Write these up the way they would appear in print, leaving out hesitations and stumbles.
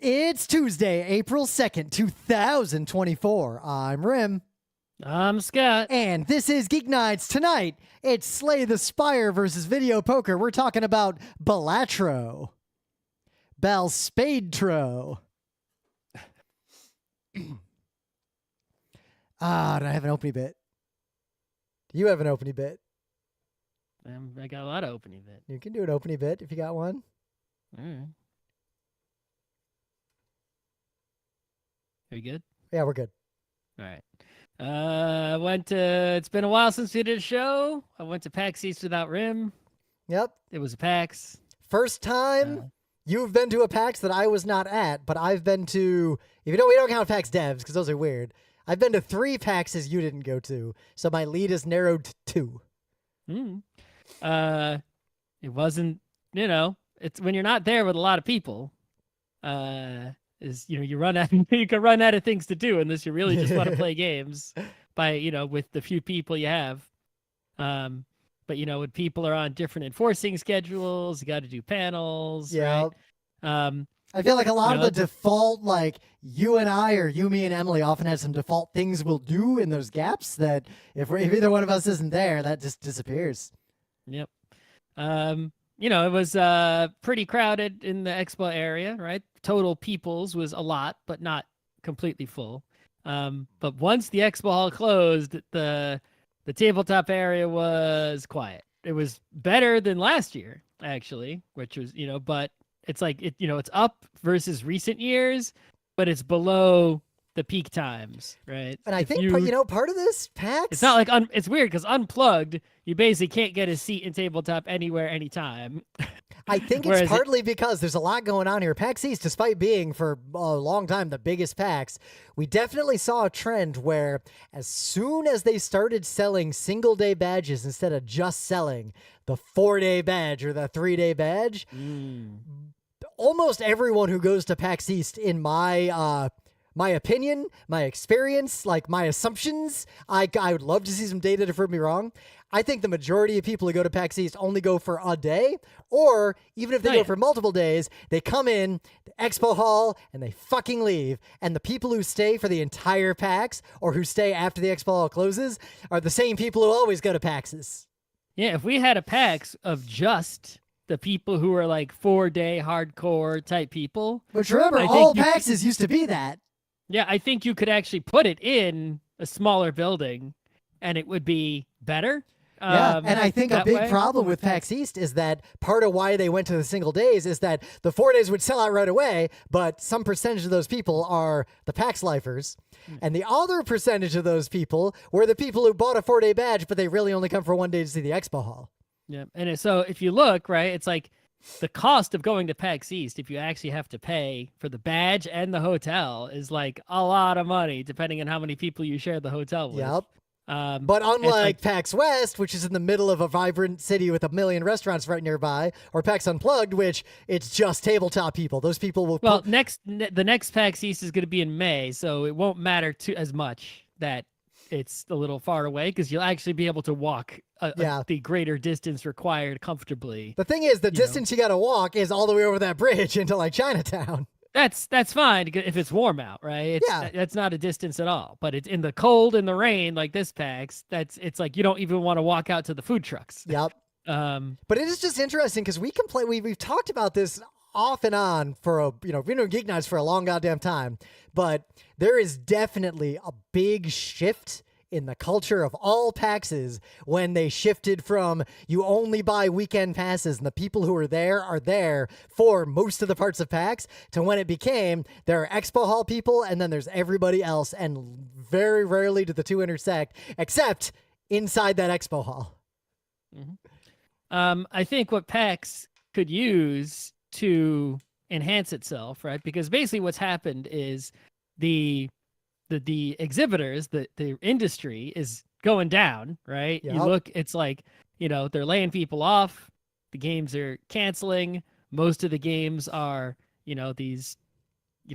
It's Tuesday, April 2nd, 2024. I'm Rim. I'm Scott. And this is Geek Nights. Tonight, it's Slay the Spire versus Video Poker. We're talking about Balatro. Balspadetro. Do I have an opening bit? Do you have an opening bit? I got a lot of opening bit. You can do an opening bit if you got one. All right. Are you good? Yeah, we're good. All right. It's been a while since we did a show. I went to PAX East without Rim. Yep. It was a PAX. First time you've been to a PAX that I was not at, but I've been to, even though we don't count PAX devs because those are weird, I've been to 3 PAXs you didn't go to, so my lead is narrowed to 2. It wasn't, it's when you're not there with a lot of people, you can run out of things to do unless you really just want to play games with the few people you have. But when people are on different enforcing schedules, you got to do panels. Yeah. Right? I feel like a lot of the default, like you and I or you, me, and Emily often have some default things we'll do in those gaps that if either one of us isn't there, that just disappears. Yep. It was pretty crowded in the expo area, right? Total peoples was a lot, but not completely full. But once the expo hall closed, the tabletop area was quiet. It was better than last year, actually, which was, but it's like, it's up versus recent years, but it's below the peak times, right? And I think, part of this PAX... It's not like, it's weird because Unplugged, you basically can't get a seat in tabletop anywhere, anytime. I think it's partly because there's a lot going on here. PAX East, despite being for a long time the biggest PAX, we definitely saw a trend where as soon as they started selling single-day badges instead of just selling the 4-day badge or the 3-day badge, almost everyone who goes to PAX East, in my opinion, my experience, like my assumptions, I would love to see some data to prove me wrong. I think the majority of people who go to PAX East only go for a day, or even if they go for multiple days, they come in the expo hall and they fucking leave. And the people who stay for the entire PAX or who stay after the expo hall closes are the same people who always go to PAXs. Yeah, if we had a PAX of just the people who are like 4-day hardcore type people. Which remember, all PAXs used to be that. Yeah, I think you could actually put it in a smaller building and it would be better. Yeah, and I think a big problem with PAX East is that part of why they went to the single days is that the 4 days would sell out right away, but some percentage of those people are the PAX lifers. And the other percentage of those people were the people who bought a 4-day badge, but they really only come for 1 day to see the expo hall. Yeah, and so if you look, right, it's like the cost of going to PAX East, if you actually have to pay for the badge and the hotel, is like a lot of money, depending on how many people you share the hotel with. Yep. But unlike PAX West, which is in the middle of a vibrant city with 1 million restaurants right nearby, or PAX Unplugged, which it's just tabletop people. Those people will... Well, the next PAX East is going to be in May, so it won't matter as much that it's a little far away because you'll actually be able to walk the greater distance required comfortably. The thing is, the distance you got to walk is all the way over that bridge into like Chinatown. That's fine if it's warm out, right? That's not a distance at all. But it's in the cold and the rain, like this PAX. It's like you don't even want to walk out to the food trucks. Yep. But it is just interesting because we've talked about this off and on for we've been doing Geek Nights for a long goddamn time. But there is definitely a big shift in the culture of all PAXs when they shifted from you only buy weekend passes and the people who are there for most of the parts of PAX to when it became there are expo hall people and then there's everybody else, and very rarely do the two intersect except inside that expo hall. Mm-hmm. I think what PAX could use to enhance itself, right? Because basically what's happened is the exhibitors, the industry is going down, right? Yep. You look, it's like, they're laying people off. The games are canceling. Most of the games are, these,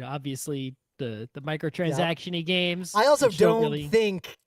obviously the microtransaction-y games. I also don't think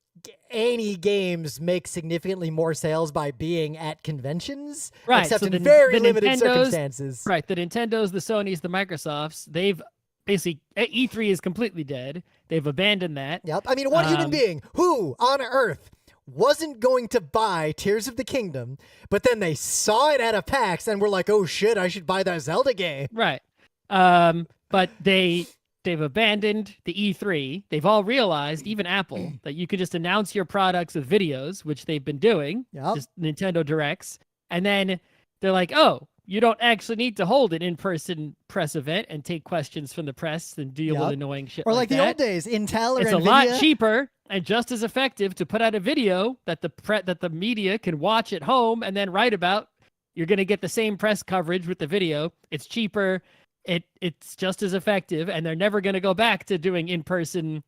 any games make significantly more sales by being at conventions, right? Except in very limited circumstances. Right. The Nintendos, the Sonys, the Microsofts, they've basically E3 is completely dead. They've abandoned that. Yep. I mean, what human being who on Earth wasn't going to buy Tears of the Kingdom, but then they saw it at a PAX and were like, oh shit, I should buy that Zelda game. Right. But they've abandoned the E3. They've all realized, even Apple, that you could just announce your products with videos, which they've been doing, just Nintendo Directs. And then they're like, oh, you don't actually need to hold an in-person press event and take questions from the press and deal with annoying shit or like the that. old days, Intel or It's NVIDIA. a lot cheaper and just as effective to put out a video that the media can watch at home and then write about. You're going to get the same press coverage with the video. It's cheaper. It's just as effective, and they're never going to go back to doing in-person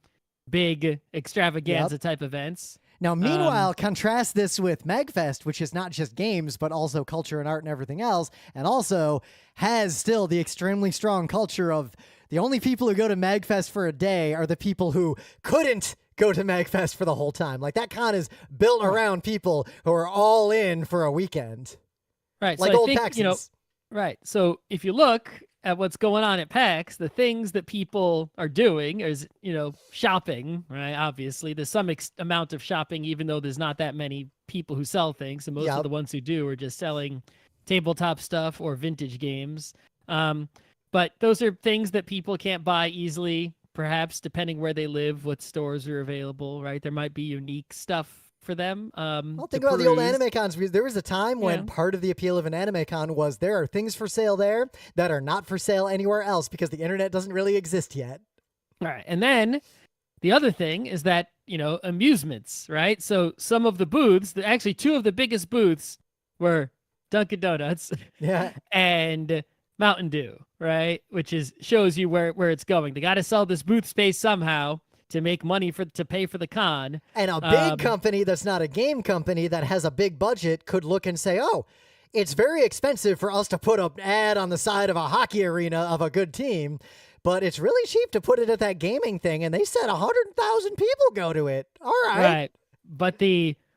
big extravaganza type events. Now, meanwhile, contrast this with MagFest, which is not just games, but also culture and art and everything else, and also has still the extremely strong culture of the only people who go to MagFest for a day are the people who couldn't go to MagFest for the whole time. Like, that con is built around people who are all in for a weekend. Right. Like so old I think, PAXes. right. So if you look at what's going on at PAX, the things that people are doing is, shopping, right? Obviously, there's some amount of shopping, even though there's not that many people who sell things. And most of the ones who do are just selling tabletop stuff or vintage games. But those are things that people can't buy easily, perhaps, depending where they live, what stores are available, right? There might be unique stuff for them. Well, think about the old anime cons. Because there was a time when part of the appeal of an anime con was there are things for sale there that are not for sale anywhere else because the internet doesn't really exist yet. All right. And then the other thing is that, amusements, right? So some of the booths, actually two of the biggest booths were Dunkin' Donuts and Mountain Dew, right? Which shows you where it's going. They got to sell this booth space somehow to make money to pay for the con. And a big company that's not a game company that has a big budget could look and say, oh, it's very expensive for us to put an ad on the side of a hockey arena of a good team, but it's really cheap to put it at that gaming thing. And they said 100,000 people go to it. All right. Right. But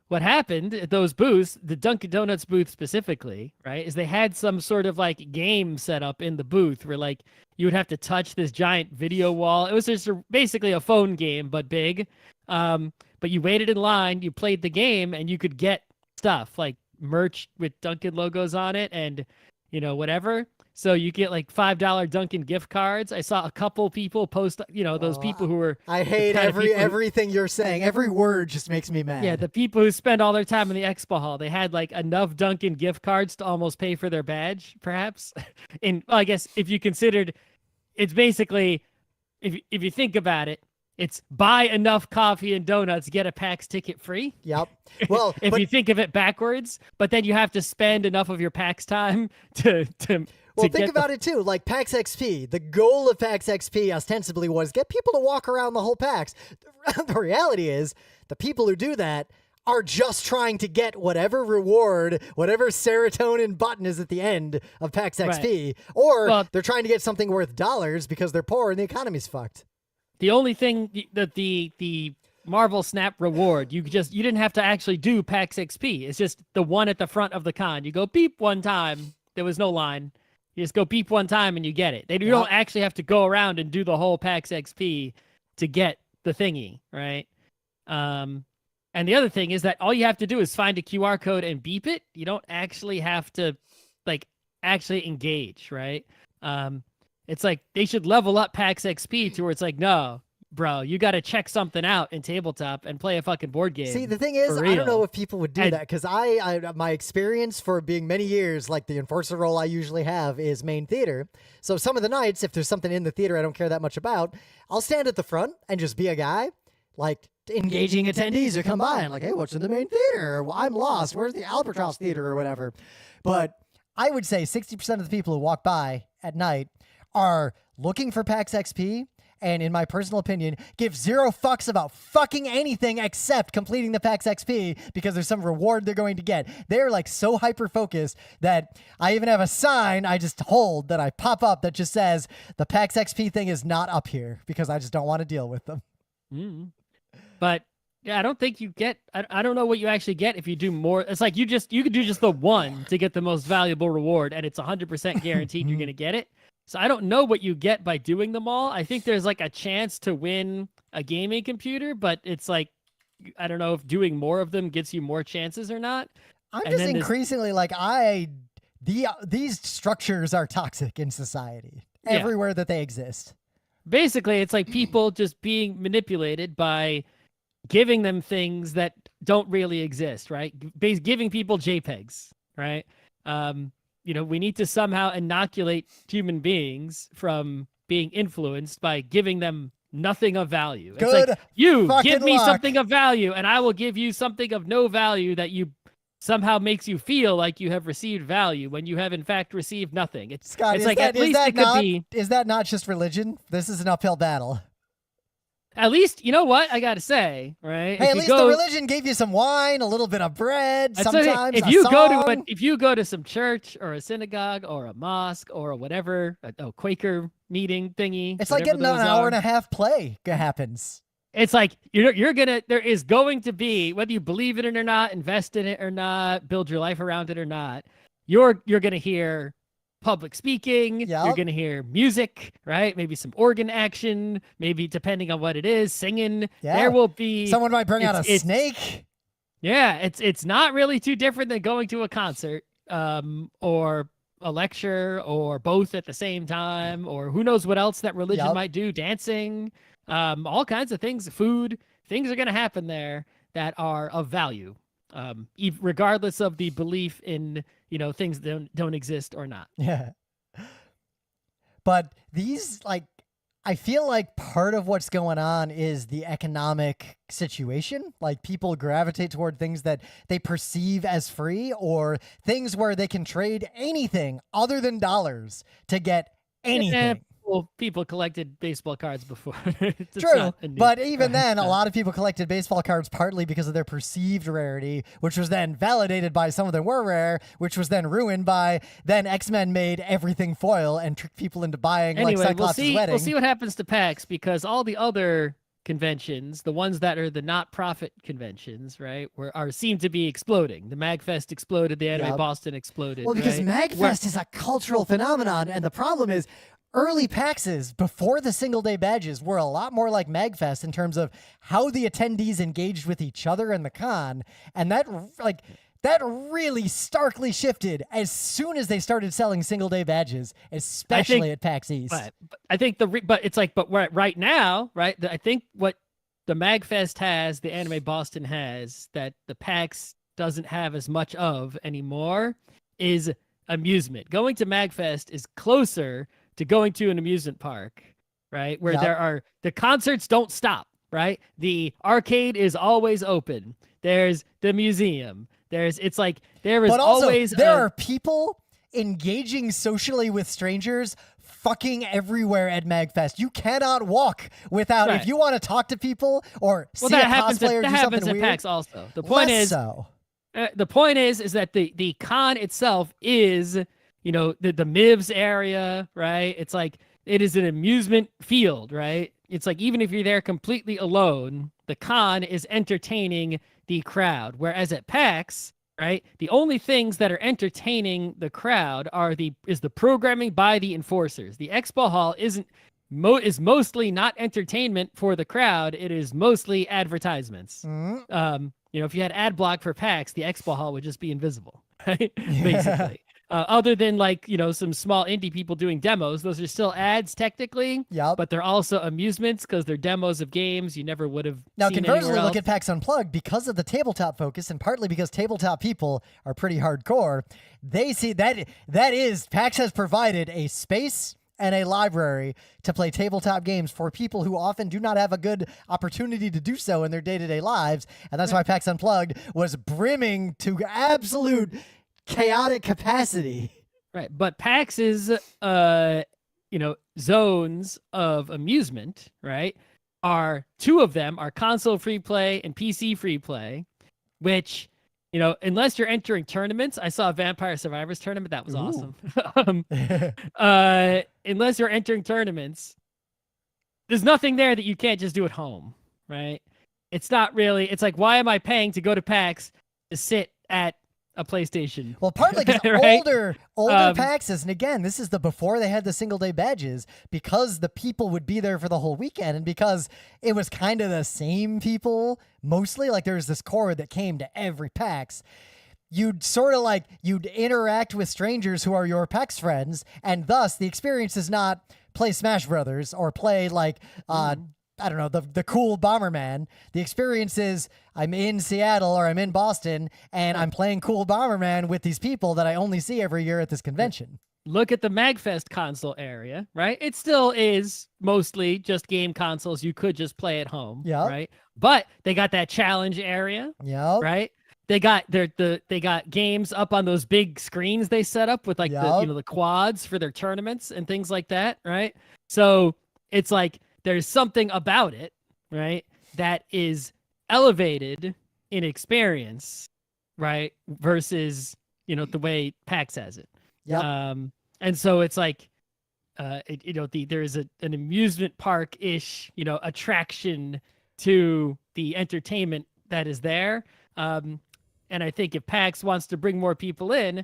what happened at those booths, the Dunkin' Donuts booth specifically, right, is they had some sort of like game set up in the booth where like you would have to touch this giant video wall. It was just basically a phone game, but big. But you waited in line, you played the game, and you could get stuff like merch with Dunkin' logos on it and, whatever. So you get like $5 Dunkin' gift cards. I saw a couple people post, those people who were... I hate everything you're saying. Every word just makes me mad. Yeah, the people who spend all their time in the expo hall, they had like enough Dunkin' gift cards to almost pay for their badge, perhaps. I guess if you considered, it's basically, if you think about it, it's buy enough coffee and donuts, get a PAX ticket free. Yep. Well, if you think of it backwards, but then you have to spend enough of your PAX time to well, think about it too. Like PAX XP, the goal of PAX XP ostensibly was get people to walk around the whole PAX. The reality is the people who do that are just trying to get whatever reward, whatever serotonin button is at the end of PAX XP, or they're trying to get something worth dollars because they're poor and the economy's fucked. The only thing that the Marvel Snap reward, you didn't have to actually do PAX XP. It's just the one at the front of the con. You go beep one time. There was no line. You just go beep one time and you get it. You don't actually have to go around and do the whole PAX XP to get the thingy, right? And the other thing is that all you have to do is find a QR code and beep it. You don't actually have to actually engage, right? It's like they should level up PAX XP to where it's like, no, bro, you got to check something out in tabletop and play a fucking board game. See, the thing is, I don't know if people would do that because my experience for being many years, like the enforcer role I usually have is main theater. So some of the nights, if there's something in the theater I don't care that much about, I'll stand at the front and just be a guy, like engaging attendees who come by and like, hey, what's in the main theater? Well, I'm lost. Where's the Albatross Theater or whatever? But I would say 60% of the people who walk by at night are looking for PAX XP, and in my personal opinion, give zero fucks about fucking anything except completing the PAX XP because there's some reward they're going to get. They're like so hyper-focused that I even have a sign I just hold that I pop up that just says the PAX XP thing is not up here because I just don't want to deal with them. But yeah, I don't think you get, I don't know what you actually get if you do more. It's like you could do just the one to get the most valuable reward and it's 100% guaranteed you're going to get it. So I don't know what you get by doing them all. I think there's like a chance to win a gaming computer, but it's like, I don't know if doing more of them gets you more chances or not. I'm just increasingly like, these structures are toxic in society everywhere that they exist. Basically, it's like people just being manipulated by giving them things that don't really exist, right? Giving people JPEGs, right? We need to somehow inoculate human beings from being influenced by giving them nothing of value. It's Good like, you give me luck. something of value, and I will give you something of no value that you somehow makes you feel like you have received value when you have in fact received nothing. Scott, it's like, at least it could be. Is that not just religion? This is an uphill battle. At least, you know what I gotta say, right? Hey, at least the religion gave you some wine, a little bit of bread, sometimes if you go to some church or a synagogue or a mosque or whatever, a Quaker meeting thingy, it's like getting an hour and a half play happens. It's like there is going to be, whether you believe in it or not, invest in it or not, build your life around it or not, you're gonna hear public speaking, you're gonna hear music, right? Maybe some organ action, maybe depending on what it is, singing. There will be someone might bring out a snake. Yeah, it's not really too different than going to a concert, or a lecture, or both at the same time, or who knows what else that religion might do, dancing, all kinds of things, food, things are gonna happen there that are of value, regardless of the belief in things that don't exist or not. Yeah. But these, like, I feel like part of what's going on is the economic situation. Like, people gravitate toward things that they perceive as free, or things where they can trade anything other than dollars to get anything. Well, people collected baseball cards before. True, but even then, a lot of people collected baseball cards partly because of their perceived rarity, which was then validated by some of them were rare, which was then ruined by then X-Men made everything foil and tricked people into buying like Cyclops' wedding. We'll see what happens to PAX, because all the other conventions, the ones that are the not-profit conventions, right, seem to be exploding. The MagFest exploded, the Anime Boston exploded. Well, because MagFest is a cultural phenomenon, and the problem is, early PAXs, before the single-day badges, were a lot more like MagFest in terms of how the attendees engaged with each other in the con, and that really starkly shifted as soon as they started selling single-day badges, especially at PAX East. I think right now, right? I think what the MagFest has, the Anime Boston has, that the PAX doesn't have as much of anymore, is amusement. Going to MagFest is closer to going to an amusement park, right? Where the concerts don't stop, right? The arcade is always open. There's the museum. There are people engaging socially with strangers fucking everywhere at MagFest. You cannot walk without, if you want to talk to people or see a cosplayer do something weird. That happens at PAX also. The point is that the con itself is, the MIVS area, right? It's like, it is an amusement field, right? It's like, even if you're there completely alone, the con is entertaining the crowd. Whereas at PAX, right, the only things that are entertaining the crowd is the programming by the enforcers. The expo hall is mostly not entertainment for the crowd. It is mostly advertisements. Mm-hmm. If you had ad block for PAX, the expo hall would just be invisible, right? Basically. Other than some small indie people doing demos, those are still ads technically, but they're also amusements because they're demos of games you never would have Now, seen conversely, anywhere else. Look at PAX Unplugged, because of the tabletop focus, and partly because tabletop people are pretty hardcore, they see that PAX has provided a space and a library to play tabletop games for people who often do not have a good opportunity to do so in their day-to-day lives, and that's why PAX Unplugged was brimming to absolute chaotic capacity. Right, but PAX's zones of amusement, right, two of them are console free play and PC free play, which, unless you're entering tournaments. I saw a Vampire Survivors tournament, that was awesome. Unless you're entering tournaments, there's nothing there that you can't just do at home, right? It's not really, it's like, why am I paying to go to PAX to sit at a PlayStation. Well, partly because right? older PAXs, and again, this is the before they had the single day badges, because the people would be there for the whole weekend, and because it was kind of the same people mostly. Like there was this core that came to every PAX. You'd sort of like you'd interact with strangers who are your PAX friends, and thus the experience is not play Smash Brothers or play like I don't know, the cool Bomberman. The experience is I'm in Seattle or I'm in Boston and I'm playing cool Bomberman with these people that I only see every year at this convention. Look at the MagFest console area, right? It still is mostly just game consoles you could just play at home, right? But they got that challenge area, right? They got they got games up on those big screens they set up with like the quads for their tournaments and things like that, right? So it's like there's something about it, right, that is elevated in experience, right, versus, the way PAX has it. And so it's like, there is an amusement park-ish, attraction to the entertainment that is there. And I think if PAX wants to bring more people in,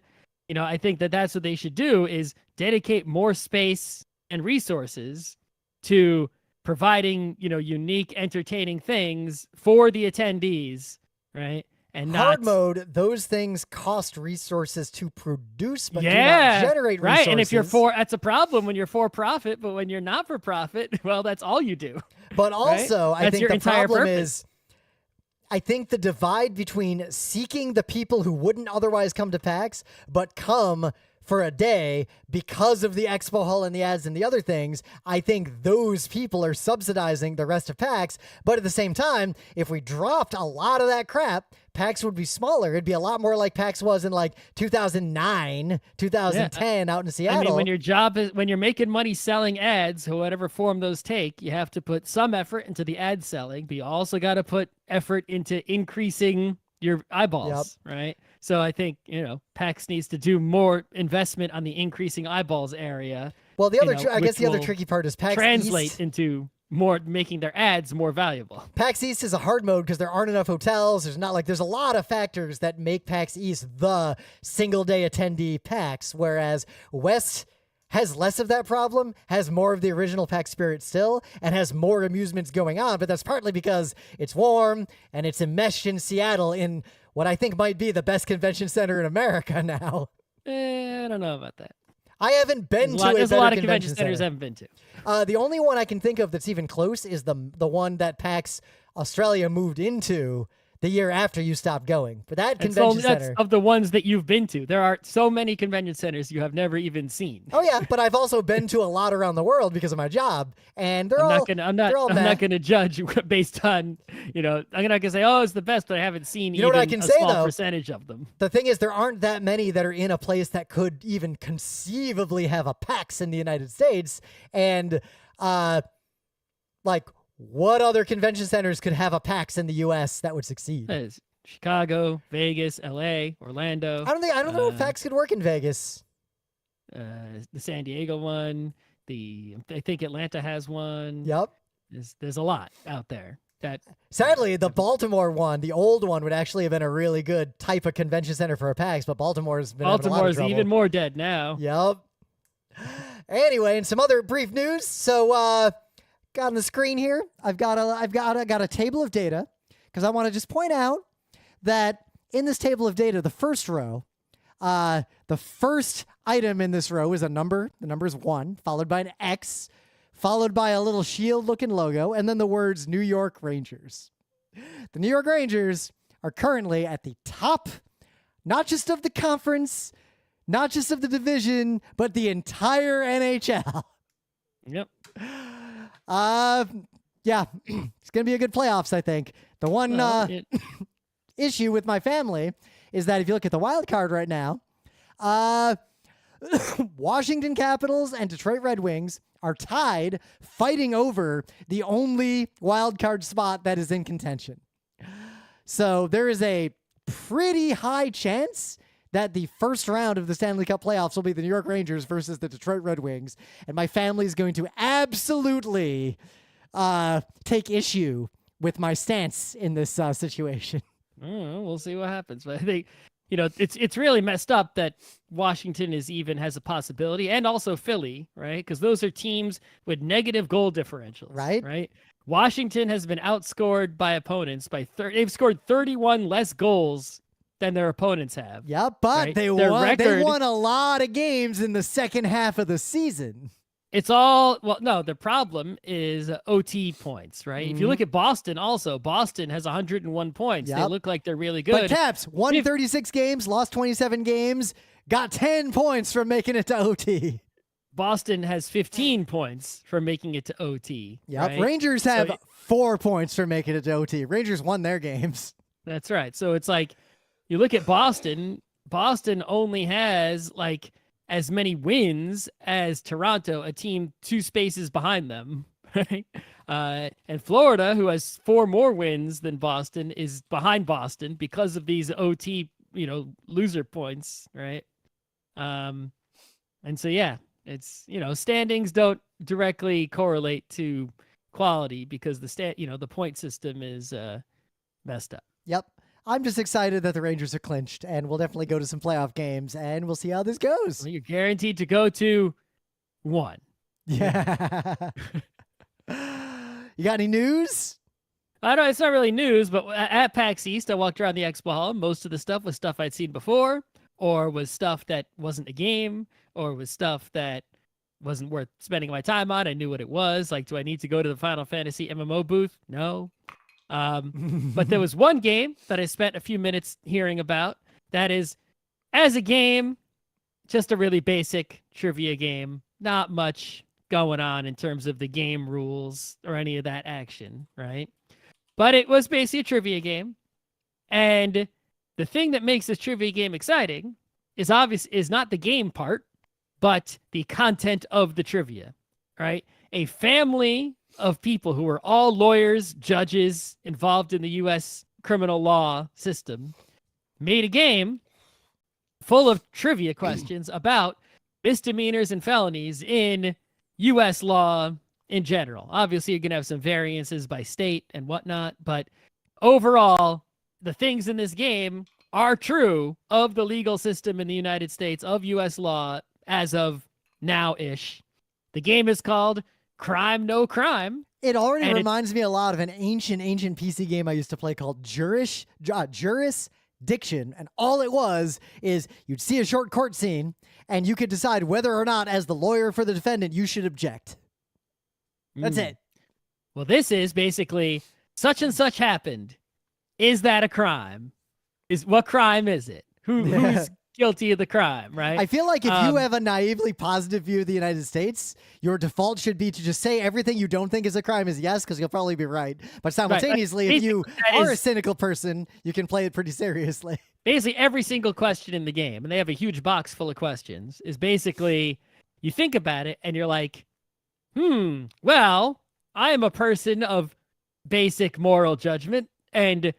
I think that's what they should do is dedicate more space and resources to providing, unique, entertaining things for the attendees, right? And hard mode, those things cost resources to produce, but do not generate resources. Right. And if that's a problem when you're for profit, but when you're not for profit, well, that's all you do. But also, right? I think the problem is, I think the divide between seeking the people who wouldn't otherwise come to PAX, but come for a day because of the expo hall and the ads and the other things, I think those people are subsidizing the rest of PAX. But at the same time, if we dropped a lot of that crap, PAX would be smaller. It'd be a lot more like PAX was in like 2009, 2010 out in Seattle. I mean, when you're making money selling ads, whatever form those take, you have to put some effort into the ad selling, but you also got to put effort into increasing your eyeballs, right? So I think, PAX needs to do more investment on the increasing eyeballs area. Well, the other, I guess the other tricky part is PAX translate East into more, making their ads more valuable. PAX East is a hard mode because there aren't enough hotels. There's a lot of factors that make PAX East the single day attendee PAX, whereas West has less of that problem, has more of the original PAX spirit still, and has more amusements going on, but that's partly because it's warm and it's enmeshed in Seattle in what I think might be the best convention center in America now. I don't know about that. I haven't been to There's a lot of convention centers I haven't been to. The only one I can think of that's even close is the one that PAX Australia moved into the year after you stopped going. But that convention center... That's of the ones that you've been to. There are so many convention centers you have never even seen. Oh, yeah, but I've also been to a lot around the world because of my job, and I'm not going to judge based on, I'm not going to say, it's the best, but I haven't seen even a small percentage of them. The thing is, there aren't that many that are in a place that could even conceivably have a PAX in the United States, and, what other convention centers could have a PAX in the U.S. that would succeed? Chicago, Vegas, L.A., Orlando. I don't know if PAX could work in Vegas. The San Diego one. I think Atlanta has one. Yep. There's a lot out there. Sadly, the Baltimore one, the old one, would actually have been a really good type of convention center for a PAX, but Baltimore's been having a lot of trouble. Even more dead now. Yep. Anyway, and some other brief news. So, got on the screen here, I've got a table of data, because I want to just point out that in this table of data, the first row, the first item in this row is a number. The number is 1, followed by an X, followed by a little shield-looking logo, and then the words New York Rangers. The New York Rangers are currently at the top, not just of the conference, not just of the division, but the entire NHL. Yep. Yeah, it's going to be a good playoffs, I think. The one issue with my family is that if you look at the wild card right now, Washington Capitals and Detroit Red Wings are tied, fighting over the only wild card spot that is in contention. So there is a pretty high chance that the first round of the Stanley Cup playoffs will be the New York Rangers versus the Detroit Red Wings, and my family is going to absolutely take issue with my stance in this situation. We'll see what happens, but I think, it's really messed up that Washington has a possibility, and also Philly, right? Because those are teams with negative goal differentials, right? Washington has been outscored by opponents by they've scored 31 less goals than their opponents have. Yeah, but they won a lot of games in the second half of the season. It's all, well, no, the problem is OT points, right? If you look at Boston also, Boston has 101 points. They look like they're really good. But Caps, won 36 games, lost 27 games, got 10 points from making it to OT. Boston has 15 points for making it to OT. Yep. Right? Rangers have 4 points for making it to OT. Rangers won their games. That's right. So it's like, you look at Boston only has like as many wins as Toronto, a team 2 spaces behind them, right? And Florida, who has 4 more wins than Boston, is behind Boston because of these OT, loser points, right? And so, yeah, it's, standings don't directly correlate to quality because the point system is messed up. Yep. I'm just excited that the Rangers are clinched, and we'll definitely go to some playoff games, and we'll see how this goes. Well, you're guaranteed to go to 1. Yeah. You got any news? I know it's not really news, but at PAX East, I walked around the expo hall. Most of the stuff was stuff I'd seen before, or was stuff that wasn't a game, or was stuff that wasn't worth spending my time on. I knew what it was. Like, do I need to go to the Final Fantasy MMO booth? No. But there was one game that I spent a few minutes hearing about that is, as a game, just a really basic trivia game. Not much going on in terms of the game rules or any of that action, right? But it was basically a trivia game. And the thing that makes this trivia game exciting is not the game part, but the content of the trivia, right? A family of people who are all lawyers, judges involved in the U.S. criminal law system made a game full of trivia questions about misdemeanors and felonies in U.S. law in general. Obviously, you're going to have some variances by state and whatnot, but overall, the things in this game are true of the legal system in the United States, of U.S. law as of now-ish. The game is called Crime No Crime. It already reminds me a lot of an ancient PC game I used to play called Jurisdiction. And all it was is you'd see a short court scene and you could decide whether or not, as the lawyer for the defendant, you should object. That's it. Well, this is basically such and such happened. Is that a crime? What crime is it? Who's guilty of the crime, right? I feel like if you have a naively positive view of the United States, your default should be to just say everything you don't think is a crime is yes, because you'll probably be right. But simultaneously, if you are a cynical person, you can play it pretty seriously. Basically, every single question in the game, and they have a huge box full of questions, is basically, you think about it, and you're like, well, I am a person of basic moral judgment, and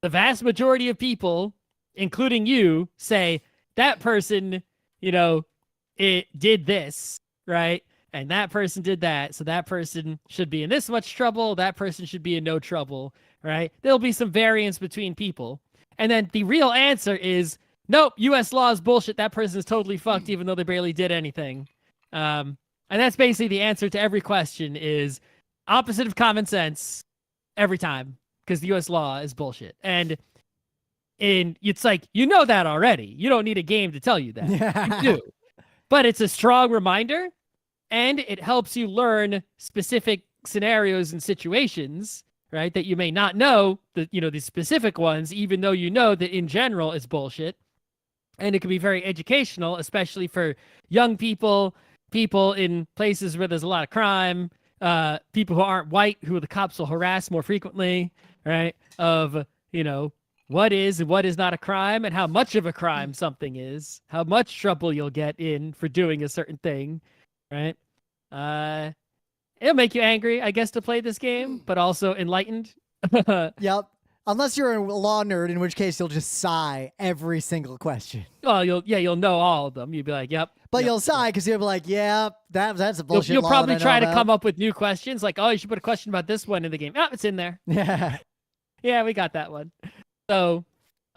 the vast majority of people, including you, say, that person, it did this, right? And that person did that. So that person should be in this much trouble. That person should be in no trouble, right? There'll be some variance between people. And then the real answer is, nope, U.S. law is bullshit. That person is totally fucked, even though they barely did anything. And that's basically the answer to every question is opposite of common sense every time, because the U.S. law is bullshit. And it's like, that already. You don't need a game to tell you that. Yeah. You do. But it's a strong reminder, and it helps you learn specific scenarios and situations, right, that you may not know, the specific ones, even though you know that in general it's bullshit. And it can be very educational, especially for young people in places where there's a lot of crime, people who aren't white, who the cops will harass more frequently, right, of, what is and what is not a crime, and how much of a crime something is, how much trouble you'll get in for doing a certain thing, right? It'll make you angry, I guess, to play this game, but also enlightened. Yep. Unless you're a law nerd, in which case you'll just sigh every single question. Oh, you'll know all of them. You'll be like, yep. But you'll sigh because you'll be like, yeah, that's a bullshit You'll law probably try to about. come up with new questions, like, oh, you should put a question about this one in the game. Oh, it's in there. Yeah. Yeah, we got that one. So,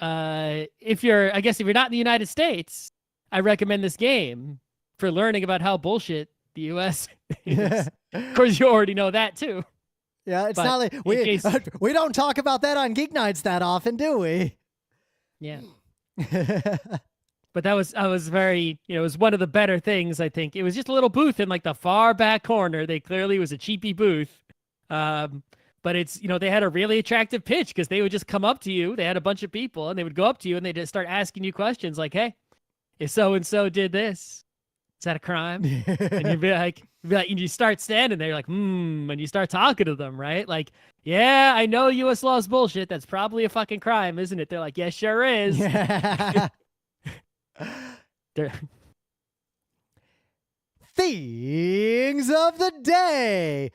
if you're not in the United States, I recommend this game for learning about how bullshit the U.S. is. Of course, you already know that too. Yeah, it's not like we don't talk about that on Geek Nights that often, do we? Yeah. But I was very, it was one of the better things, I think. It was just a little booth in like the far back corner. They clearly was a cheapy booth. But it's, they had a really attractive pitch because they would just come up to you. They had a bunch of people and they would go up to you and they'd just start asking you questions like, hey, if so-and-so did this, is that a crime? And you'd be like, and you start standing there like, and you start talking to them, right? Like, yeah, I know U.S. law's bullshit. That's probably a fucking crime, isn't it? They're like, yes, sure is. Things of the day.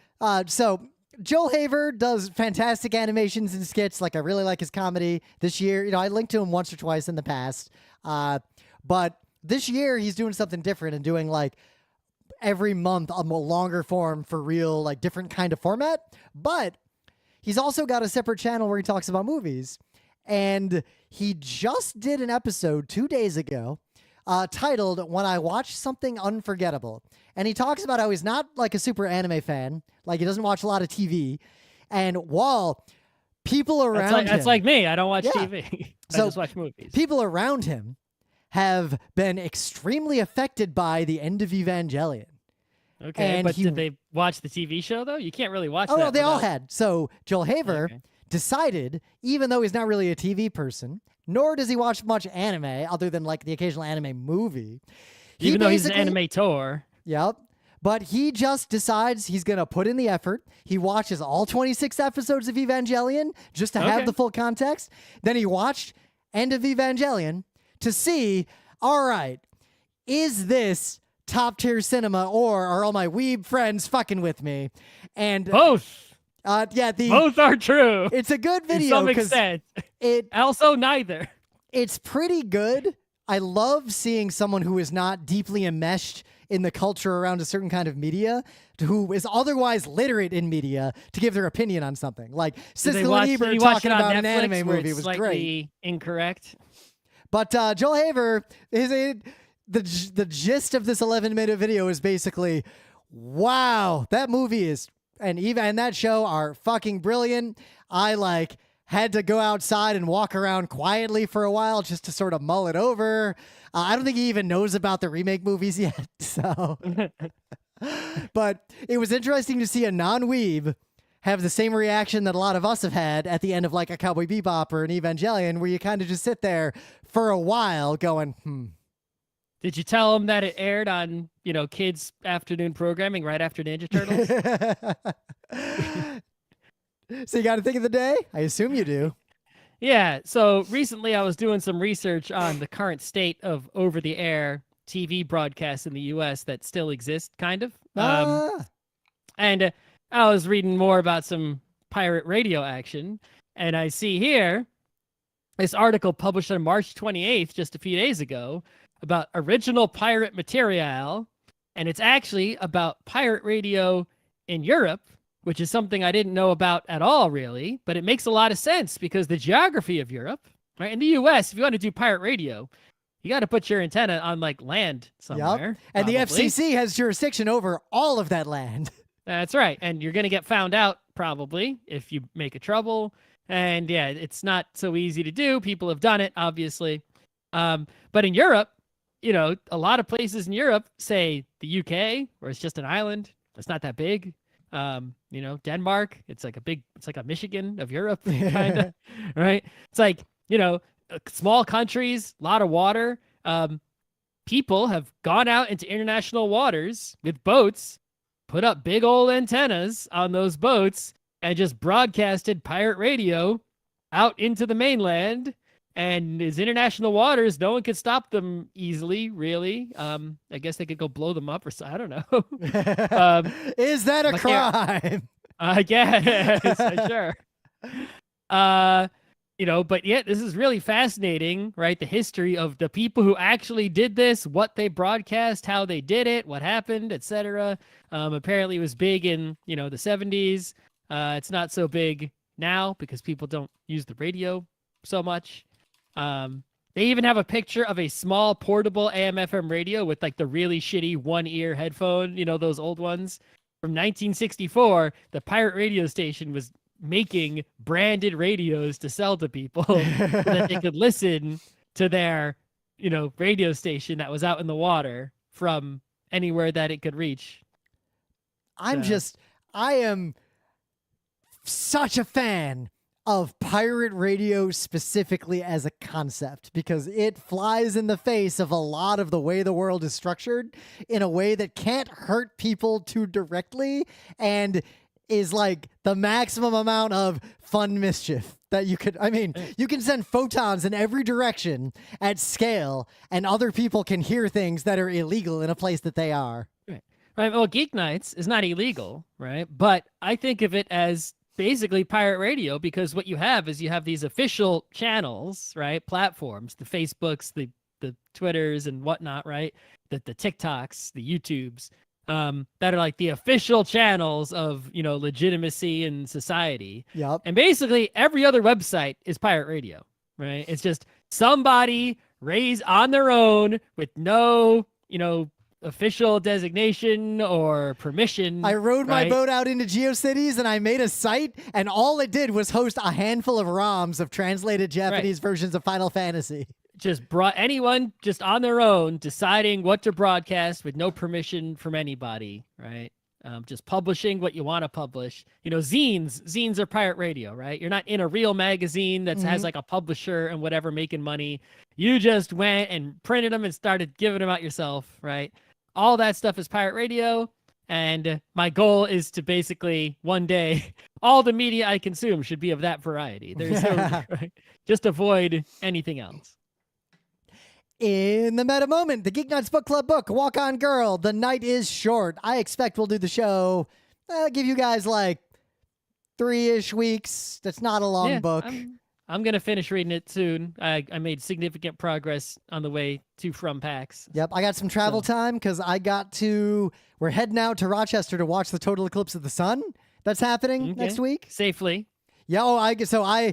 So Joel Haver does fantastic animations and skits. Like, I really like his comedy this year. I linked to him once or twice in the past. But this year he's doing something different and doing like every month a more longer form for real, like different kind of format. But he's also got a separate channel where he talks about movies. And he just did an episode 2 days ago titled When I Watch Something Unforgettable. And he talks about how he's not like a super anime fan. Like, he doesn't watch a lot of TV. And while people around him... That's like me. I don't watch TV. I just watch movies. People around him have been extremely affected by the end of Evangelion. Okay, but did they watch the TV show, though? You can't really watch that. Oh, no, they all had. So Joel Haver decided, even though he's not really a TV person, nor does he watch much anime other than like the occasional anime movie. Even though he's an animator. Yep. But he just decides he's going to put in the effort. He watches all 26 episodes of Evangelion just to have the full context. Then he watched End of Evangelion to see, all right, is this top tier cinema or are all my weeb friends fucking with me? And both. Both are true. It's a good video. To some extent. Also neither. It's pretty good. I love seeing someone who is not deeply enmeshed in the culture around a certain kind of media, who is otherwise literate in media, to give their opinion on something. Like Siskel and Ebert talking about an anime movie was great. Incorrect. But Joel Haver, the gist of this 11-minute video is basically, wow, that movie is, and Eva and that show are fucking brilliant. I had to go outside and walk around quietly for a while just to sort of mull it over. I don't think he even knows about the remake movies yet. So, but it was interesting to see a non-weeb have the same reaction that a lot of us have had at the end of like a Cowboy Bebop or an Evangelion, where you kind of just sit there for a while going, Did you tell him that it aired on, kids' afternoon programming right after Ninja Turtles? So you got to think of the day? I assume you do. Yeah. So recently I was doing some research on the current state of over-the-air TV broadcasts in the U.S. that still exist, kind of. And I was reading more about some pirate radio action. And I see here this article published on March 28th, just a few days ago, about original pirate material. And it's actually about pirate radio in Europe, which is something I didn't know about at all, really. But it makes a lot of sense because the geography of Europe, right? In the U.S., if you want to do pirate radio, you got to put your antenna on like land somewhere. Yep. And the FCC has jurisdiction over all of that land. That's right. And you're going to get found out probably if you make a trouble. And yeah, it's not so easy to do. People have done it, obviously. But in Europe, a lot of places in Europe, say the UK, where it's just an island. It's not that big. Denmark, it's like a Michigan of Europe, kind of, right? It's like, small countries, a lot of water. People have gone out into international waters with boats, put up big old antennas on those boats, and just broadcasted pirate radio out into the mainland. And as international waters, no one could stop them easily, really. I guess they could go blow them up or so. I don't know. Is that a crime? I guess, sure. But yeah, this is really fascinating, right? The history of the people who actually did this, what they broadcast, how they did it, what happened, etc. Apparently it was big in, the 70s. It's not so big now because people don't use the radio so much. They even have a picture of a small portable AM/FM radio with like the really shitty one-ear headphone, those old ones. From 1964, the pirate radio station was making branded radios to sell to people so that they could listen to their, radio station that was out in the water from anywhere that it could reach. I am such a fan of pirate radio specifically as a concept because it flies in the face of a lot of the way the world is structured in a way that can't hurt people too directly and is like the maximum amount of fun mischief that you could. I mean, you can send photons in every direction at scale and other people can hear things that are illegal in a place that they are. Right. Well, Geek Nights is not illegal, right? But I think of it as basically pirate radio because what you have is you have these official channels, right? Platforms, the Facebooks, the Twitters and whatnot, right? The TikToks, the YouTubes, that are like the official channels of, legitimacy in society. Yep. And basically every other website is pirate radio, right? It's just somebody raised on their own with no, official designation or permission. I rode my boat out into GeoCities and I made a site and all it did was host a handful of ROMs of translated Japanese versions of Final Fantasy. Just brought anyone just on their own deciding what to broadcast with no permission from anybody, right? Just publishing what you want to publish. Zines are pirate radio, right? You're not in a real magazine that has like a publisher and whatever making money. You just went and printed them and started giving them out yourself, right? All that stuff is pirate radio. And my goal is to basically one day, all the media I consume should be of that variety. There's no, right? Just avoid anything else. In the meta moment, the GeekNights Book Club book, Walk On Girl, The Night is Short. I expect we'll do the show. I'll give you guys like 3-ish weeks. That's not a long book. I'm going to finish reading it soon. I made significant progress on the way to from PAX. Yep, I got some travel time because we're heading out to Rochester to watch the total eclipse of the sun. That's happening next week. Safely. Yeah,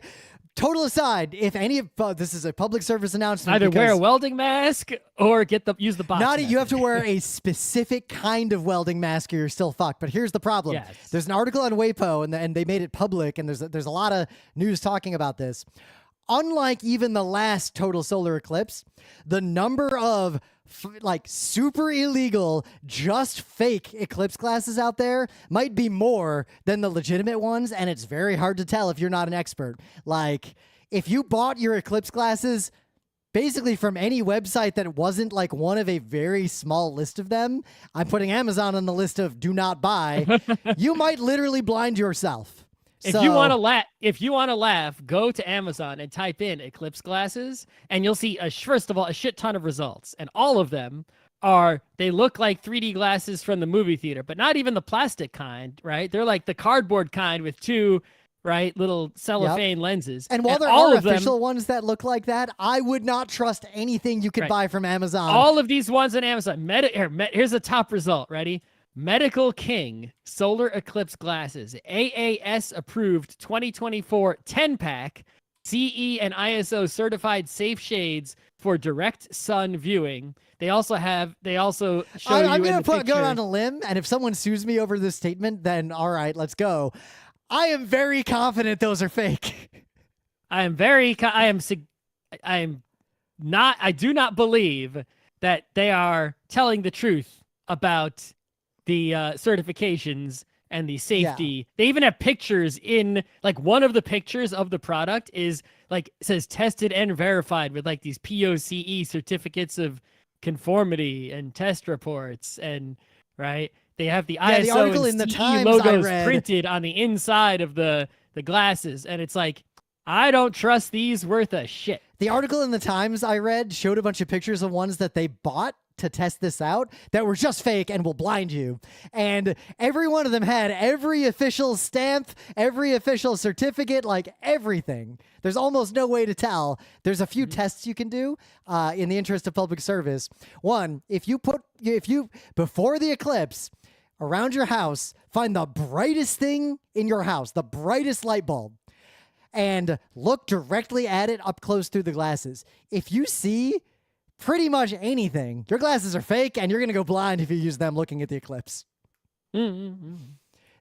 total aside, if any of this is a public service announcement. Either wear a welding mask or use the box. You have to wear a specific kind of welding mask or you're still fucked. But here's the problem. Yes. There's an article on WAPO and they made it public and there's a lot of news talking about this. Unlike even the last total solar eclipse, the number of super illegal, just fake eclipse glasses out there might be more than the legitimate ones, and it's very hard to tell if you're not an expert. Like, if you bought your eclipse glasses basically from any website that wasn't like one of a very small list of them, I'm putting Amazon on the list of do not buy, you might literally blind yourself. If you want to laugh, go to Amazon and type in eclipse glasses, and you'll see first of all a shit ton of results, and all of them they look like 3D glasses from the movie theater, but not even the plastic kind, right? They're like the cardboard kind with two little cellophane lenses. And while there are official ones that look like that, I would not trust anything you could buy from Amazon. All of these ones on Amazon. Here's a top result. Ready? Medical King Solar Eclipse Glasses, AAS approved 2024 10-pack, CE and ISO certified safe shades for direct sun viewing. They also show I'm you going to go on a limb, and if someone sues me over this statement, then all right, let's go. I am very confident those are fake. I do not believe that they are telling the truth about the certifications and the safety. Yeah. They even have pictures in, like, one of the pictures of the product says tested and verified with like these POCE certificates of conformity and test reports, and right, they have the ISO the article and in the CE Times logos printed on the inside of the glasses, and it's like, I don't trust these worth a shit. The article in the Times I read showed a bunch of pictures of ones that they bought to test this out that were just fake and will blind you. And every one of them had every official stamp, every official certificate, like everything. There's almost no way to tell. There's a few tests you can do in the interest of public service. One, if you before the eclipse, around your house, find the brightest thing in your house, the brightest light bulb. and look directly at it up close through the glasses. If you see pretty much anything, your glasses are fake, and you're going to go blind if you use them looking at the eclipse. Mm-hmm.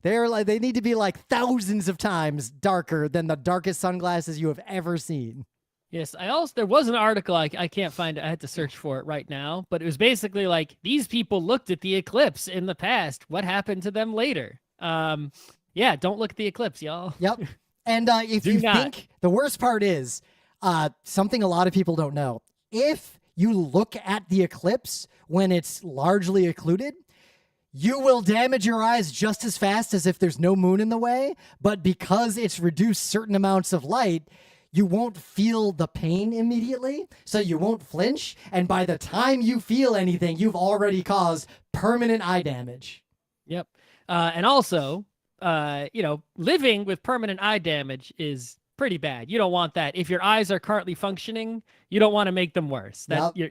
They need to be like thousands of times darker than the darkest sunglasses you have ever seen. Yes, there was an article, I can't find it, I had to search for it right now, but it was basically like, these people looked at the eclipse in the past. What happened to them later? Yeah, don't look at the eclipse, y'all. Yep. And if you think, the worst part is something a lot of people don't know. If you look at the eclipse when it's largely occluded, you will damage your eyes just as fast as if there's no moon in the way, but because it's reduced certain amounts of light, you won't feel the pain immediately, so you won't flinch, and by the time you feel anything, you've already caused permanent eye damage. Yep. And also, living with permanent eye damage is pretty bad. You don't want that. If your eyes are currently functioning, you don't want to make them worse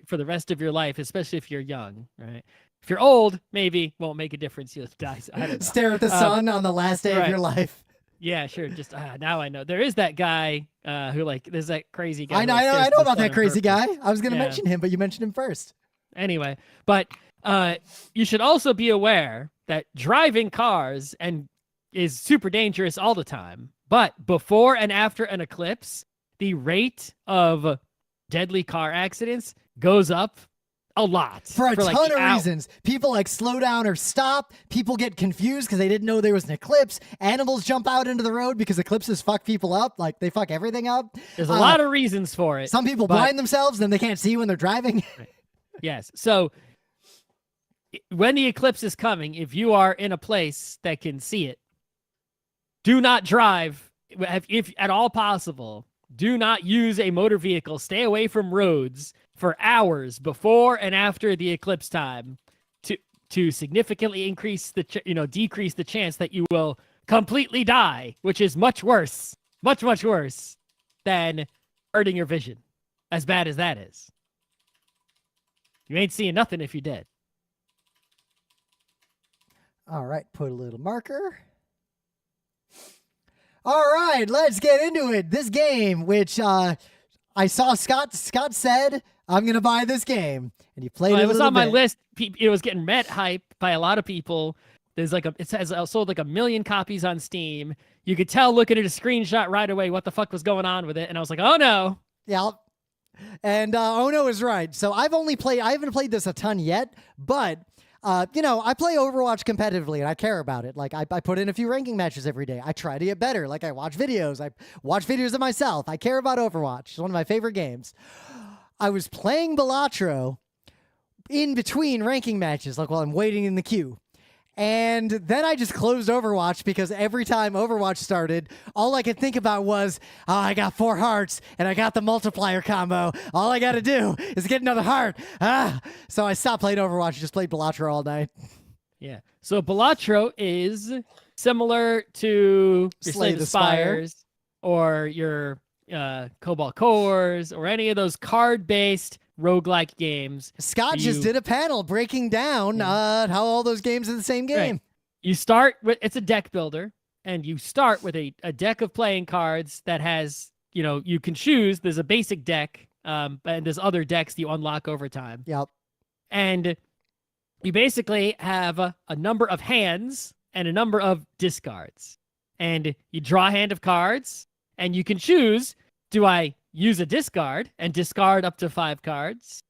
for the rest of your life, especially if you're young, right? If you're old, maybe won't make a difference. You'll die. I don't know. Stare at the sun on the last day of your life. Yeah, sure. Just now I know. There is that guy there's that crazy guy. I know about that crazy guy. I was going to mention him, but you mentioned him first. Anyway, but you should also be aware that driving cars is super dangerous all the time. But before and after an eclipse, the rate of deadly car accidents goes up a lot. For a ton of reasons. People slow down or stop. People get confused because they didn't know there was an eclipse. Animals jump out into the road because eclipses fuck people up. They fuck everything up. There's a lot of reasons for it. Some people blind themselves, then they can't see when they're driving. Yes. So when the eclipse is coming, if you are in a place that can see it, do not drive. If at all possible, do not use a motor vehicle. Stay away from roads for hours before and after the eclipse time to significantly decrease the chance that you will completely die, which is much worse, much worse than hurting your vision. As bad as that is. You ain't seeing nothing if you're dead. All right, put a little marker. All right, let's get into it. This game, which I saw Scott said, I'm going to buy this game. And he played it. It was on my list. It was getting met hype by a lot of people. There's it says sold 1 million copies on Steam. You could tell looking at a screenshot right away what the fuck was going on with it. And I was like, oh no. Yeah. And oh no is right. So I haven't played this a ton yet, but I play Overwatch competitively and I care about it. I put in a few ranking matches every day. I try to get better. I watch videos. I watch videos of myself. I care about Overwatch. It's one of my favorite games. I was playing Balatro in between ranking matches, while I'm waiting in the queue. And then I just closed Overwatch because every time Overwatch started, all I could think about was, oh, I got 4 hearts and I got the multiplier combo. All I got to do is get another heart. So I stopped playing Overwatch, just played Balatro all night. Yeah. So Balatro is similar to your Slay the Spires or your Cobalt Cores or any of those card-based roguelike games. Scott just did a panel breaking down how all those games are the same game. Right. You start with, it's a deck builder, and you start with a deck of playing cards that has, you can choose. There's a basic deck, and there's other decks that you unlock over time. Yep. And you basically have a number of hands and a number of discards. And you draw a hand of cards, and you can choose, do I use a discard and discard up to 5 cards?